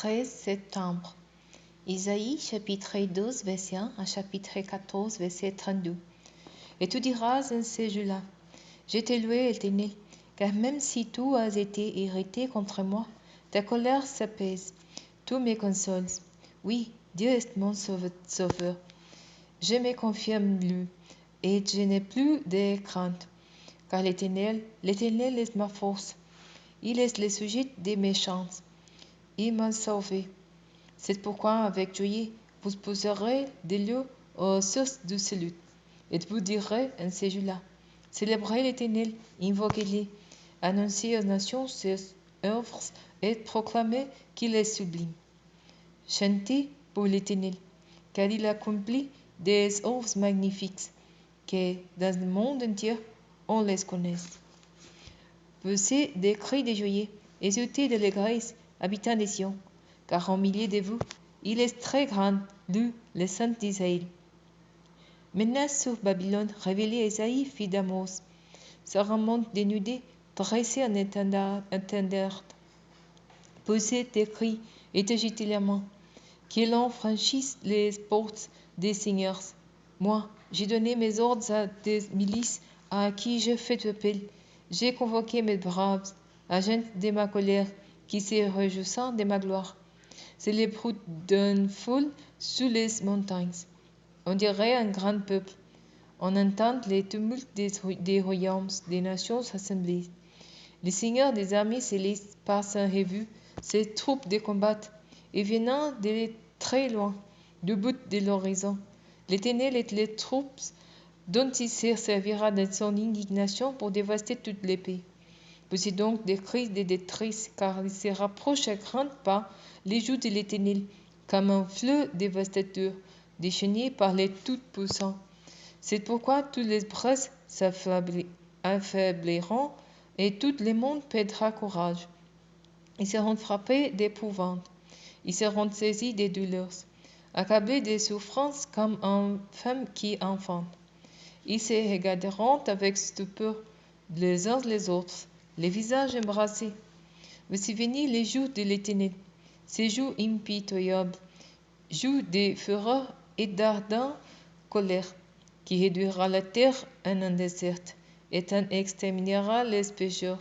13 septembre. Isaïe, chapitre 12, verset 1 à chapitre 14, verset 32. Et tu diras en ces jours-là, je t'ai loué, Éternel, car même si tu as été irrité contre moi, ta colère s'apaise. Tu me consoles. Oui, Dieu est mon sauveur. Je me confirme lui, et je n'ai plus de crainte, car l'Éternel est ma force. Il est le sujet des méchants. Il m'a sauvé. C'est pourquoi, avec joie, vous poserez de l'eau aux sources du salut. Et vous direz en ces jours-là, célébrez l'Éternel, invoquez-le, annoncez aux nations ses œuvres et proclamez qu'il est sublime. Chantez pour l'Éternel, car il accomplit des œuvres magnifiques, que dans le monde entier on les connaisse. Poussez des cris de joie, exultez de l'allégresse, habitants des Sion, car au milieu de vous, il est très grand, lui, le Saint d'Israël. Menace sur Babylone, révélée Esaïe, fille d'Amos. Sera monde dénudé, dressé en étendard. Poussez des cris et agitez la main. Que l'on franchisse les portes des seigneurs. Moi, j'ai donné mes ordres à des milices à qui je fais appel. J'ai convoqué mes braves, agents de ma colère, qui se réjouissent de ma gloire. C'est les brutes d'une foule sous les montagnes. On dirait un grand peuple. On entend les tumultes des royaumes, des nations assemblées. Le Seigneur des armées célestes passe en revue ses troupes de combat, et venant de très loin, du bout de l'horizon. L'Éternel et les troupes dont il se servira de son indignation pour dévaster toute l'épée. Poussez donc des cris de détresse, car il se rapproche à grands pas les joues de l'Éternel, comme un fleuve dévastateur, déchaîné par les Tout-Puissants. C'est pourquoi tous les bras s'affaibliront et tout le monde perdra courage. Ils seront frappés d'épouvante, ils seront saisis de douleurs, accablés de souffrances comme une femme qui enfante. Ils se regarderont avec stupeur les uns les autres, les visages embrassés. Voici venir les jours de l'Éternel, ces jours impitoyables, jours de fureur et d'ardente colère, qui réduira la terre en un désert, et en exterminera les pécheurs.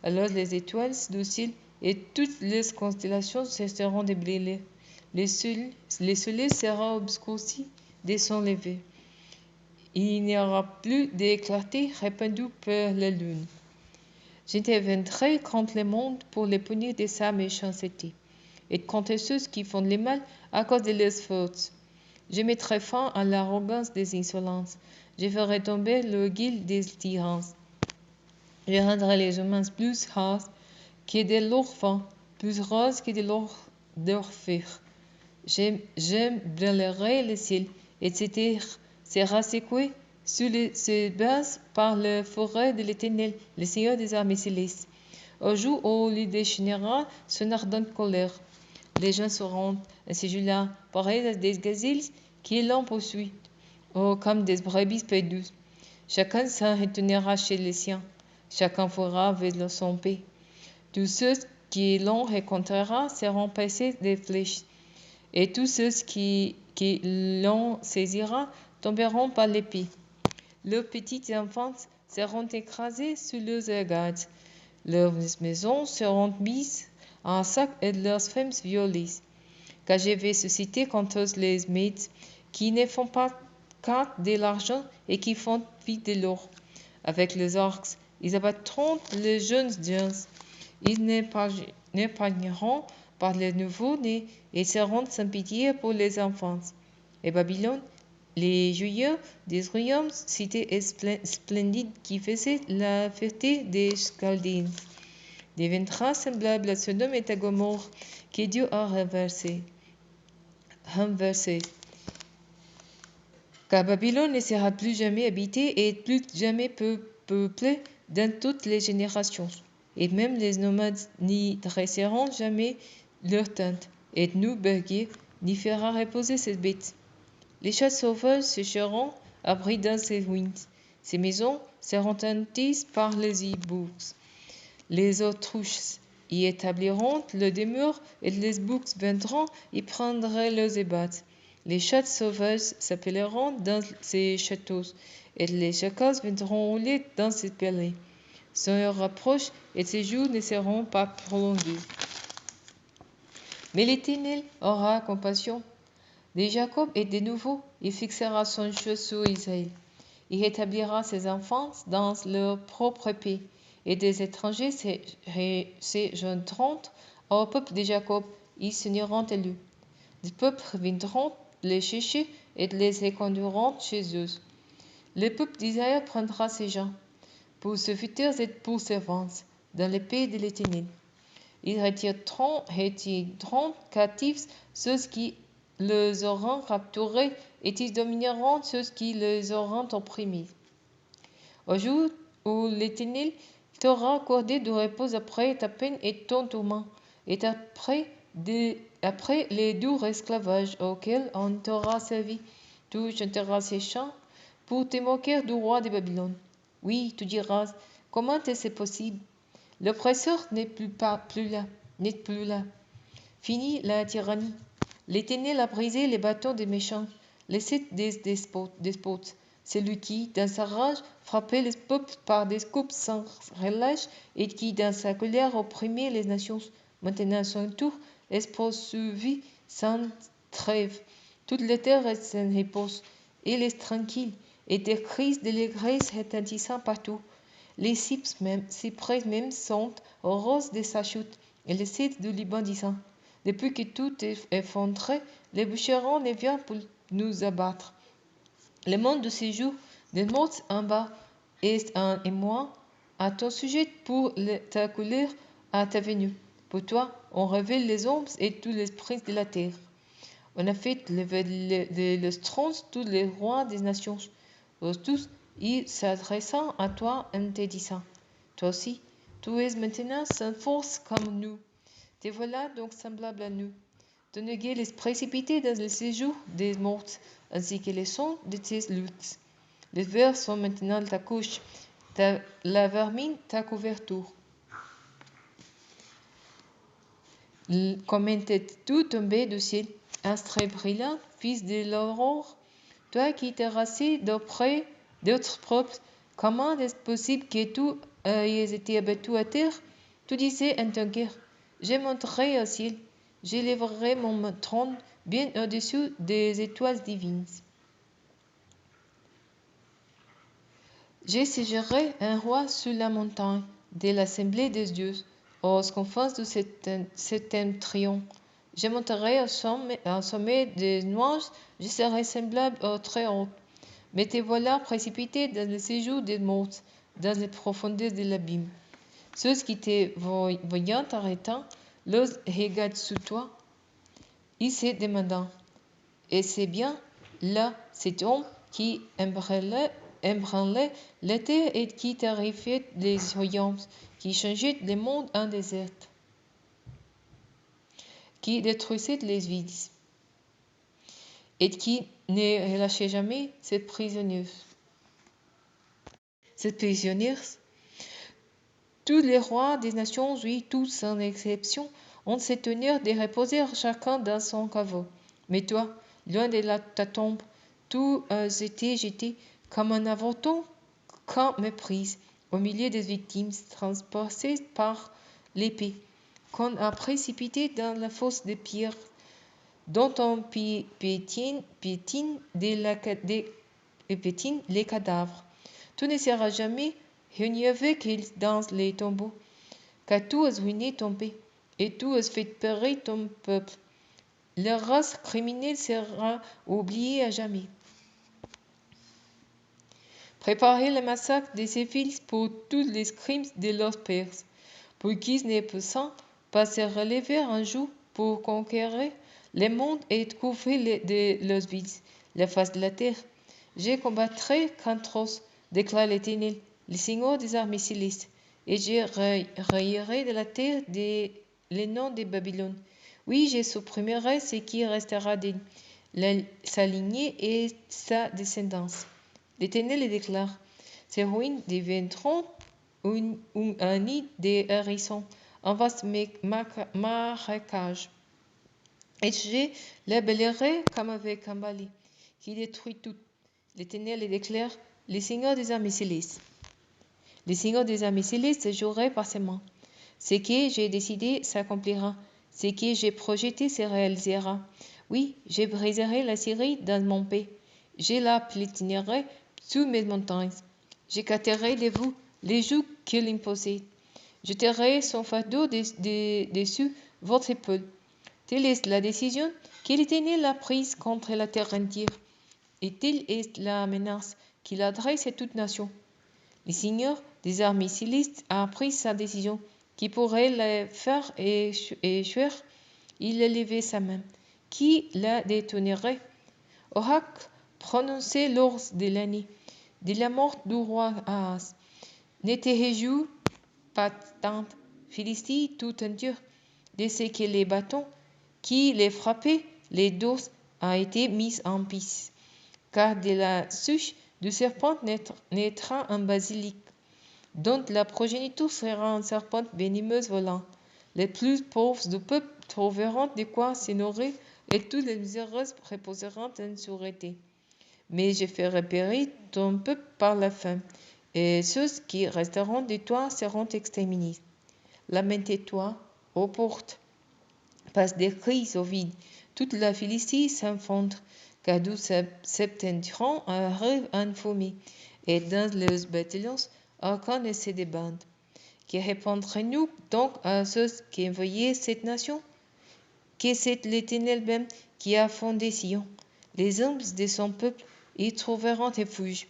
Alors les étoiles du ciel et toutes les constellations cesseront de briller. Le soleil sera obscurci de son lever. Il n'y aura plus de clarté répandue par la lune. J'interviendrai contre le monde pour le punir de sa méchanceté, et contre ceux qui font le mal à cause de leurs fautes. Je mettrai fin à l'arrogance des insolences. Je ferai tomber l'orgueil des tyrans. Je rendrai les humains plus rares que de leur vin, plus roses que de leur fer. Je brûlerai le ciel, et cette terre sera secouée sous ses bases par la forêt de l'Éternel, le Seigneur des armées célestes. Au jour où il déchaînera son ardente colère, les gens seront, à ce jour-là, pareils à des gazelles qui l'ont poursuit, ou comme des brebis perdues. Chacun s'en retournera chez les siens, chacun fera vers son pays. Tous ceux qui l'on rencontrera seront passés des flèches, et tous ceux qui l'on saisira tomberont par l'épée. Leurs petits enfants seront écrasés sous leurs regards. Leurs maisons seront mises en sac et leurs femmes violées. Car je vais susciter contre les Mèdes qui ne font pas cas de l'argent et qui font fi de l'or. Avec les orques, ils abattront les jeunes gens. Ils n'épargneront pas les nouveaux-nés et seront sans pitié pour les enfants. Et Babylone, les joyeux des royaumes, cité splendide qui faisait la fierté des Chaldéens, deviendra semblable à Sodome et à Gomorrhe que Dieu a renversé. Car Babylone ne sera plus jamais habitée et plus jamais peuplée dans toutes les générations. Et même les nomades n'y dresseront jamais leur tente, et nous, bergers, n'y fera reposer cette bête. Les chats sauvages sécheront, abris dans ses ruines. Ses maisons seront hanties par les hiboux. Les autruches y établiront le demeure, et les boucs viendront y prendre leurs ébats. Les chats sauvages s'appelleront dans ces châteaux, et les chacals viendront rouler dans ces palais. Son heure rapproche, et ces jours ne seront pas prolongés. Mais l'Éternel aura compassion de Jacob et de nouveau, il fixera son jeu sur Israël. Il établira ses enfants dans leur propre pays, et des étrangers se joindront au peuple de Jacob, ils seront élus. Des peuples viendront les chercher et les conduiront chez eux. Le peuple d'Israël prendra ses gens pour serviteurs et pour servantes dans le pays de l'Éternel. Ils retireront captifs ceux qui les auront capturés, et ils domineront ceux qui les auront opprimés. Au jour où l'Éternel t'aura accordé du repos après ta peine et ton tourment, et après les doux esclavages auxquels on t'aura servi, tu chanteras ces chants pour te moquer du roi de Babylone. Oui, tu diras, comment est-ce possible? L'oppresseur n'est plus là. Fini la tyrannie. L'Éternel a brisé les bâtons des méchants, les sept des despotes. C'est lui qui, dans sa rage, frappait les peuples par des coupes sans relâche et qui, dans sa colère, opprimait les nations. Maintenant, à son tour, est poursuivi sans trêve. Toute la terre est en repos. Elle est tranquille, et des cris d'allégresse retentissant partout. Les cyprès même sont aux roses de sa chute, et les cèdres du Liban disant, depuis que tout est effondré, les bûcherons ne viennent pour nous abattre. Le monde de ces jours, des morts en bas, est un émoi à ton sujet pour ta colère à ta venue. Pour toi, on révèle les ombres et tous les princes de la terre. On a fait lever le trône tous les rois des nations. Tous, ils s'adressant à toi en te disant, toi aussi, tu es maintenant sans force comme nous. Te voilà donc semblable à nous. De néguer les précipités dans le séjour des morts, ainsi que les sons de tes luttes. Les vers sont maintenant ta couche, la vermine ta couverture. Comme était-tu tombé du ciel, astre brillant, fils de l'aurore, toi qui t'es rasé d'auprès d'autres peuples, comment est-ce possible que tu aies été abattu à terre? Tu disais en ton cœur, je monterai au ciel, j'élèverai mon trône bien au-dessus des étoiles divines. Je siégerai un roi sur la montagne de l'assemblée des dieux, aux confins de septentrion. Je monterai au sommet des nuages, je serai semblable au Très-Haut. Mais te voilà précipité dans le séjour des morts, dans les profondeurs de l'abîme. Ceux qui te voyant arrêtant, leur regardent sous toi, ils se demandant, et c'est bien là cet homme qui ébranlait la terre et qui terrifiait les royaumes, qui changeait le monde en désert, qui détruisait les villes, et qui ne relâchait jamais cette prisonnière. Tous les rois des nations, oui, tous sans exception, ont cette honneur de reposer chacun dans son caveau. Mais toi, loin de ta tombe, tu as été jeté comme un avorton qu'on méprise, au milieu des victimes transpercées par l'épée, qu'on a précipité dans la fosse de pierre, dont on piétine les cadavres. Tu ne seras jamais réunion qu'ils dans les tombeaux, car tu as ruiné ton pays, et tu as fait périr ton peuple. Leur race criminelle sera oubliée à jamais. Préparez le massacre de ces fils pour tous les crimes de leurs pères, pour qu'ils ne puissent pas se relever un jour pour conquérir le monde et couvrir de leurs vies la face de la terre. Je combattrai contre eux, déclare l'Éternel, le Seigneur des armées célestes, et je rayerai de la terre les noms de Babylone. Oui, je supprimerai ce qui restera de sa lignée et sa descendance. L'Éternel le déclare, ces ruines deviendront un nid de hérissons, un vaste marécage. Et je les balayerai comme avec un balai, qui détruit tout. L'Éternel les déclare, les seigneurs des armées célestes. Les seigneurs des armées célestes joueraient par ses mains. Ce que j'ai décidé s'accomplira. Ce que j'ai projeté se réalisera. Oui, je briserai la Syrie dans mon paix. Je la piétinerai sous mes montagnes. J'écarterai de vous les jougs qu'il imposait. Je tairai son fardeau dessus votre épaule. Telle est la décision que l'Éternel a prise contre la terre entière. Et telle est la menace qu'il adresse à toute nation. Le Seigneur des armées célestes a pris sa décision, qui pourrait la faire échouer. Il a levé sa main, qui la détournerait. Oracle prononcé lors de l'année de la mort du roi Ahaz. Ne te réjouis pas tant, Philistie tout entière, de ce que les bâtons qui les frappaient, les dos a été mis en piste. Car de la souche du serpent naîtra un basilic, dont la progéniture sera une serpente venimeuse volante. Les plus pauvres du peuple trouveront de quoi se nourrir, et tous les miséreux reposeront en sûreté. Mais je ferai périr ton peuple par la faim, et ceux qui resteront de toi seront exterminés. Lamentez-toi, ô portes, passe des cris au vide. Toute la Philistie s'enfonce, car du septentrion arrive un fumée, et dans les bataillons, aucun ne se débande. Que répondrons-nous donc à ceux qui envoyaient cette nation? Que c'est l'Éternel même qui a fondé Sion. Les hommes de son peuple y trouveront refuge.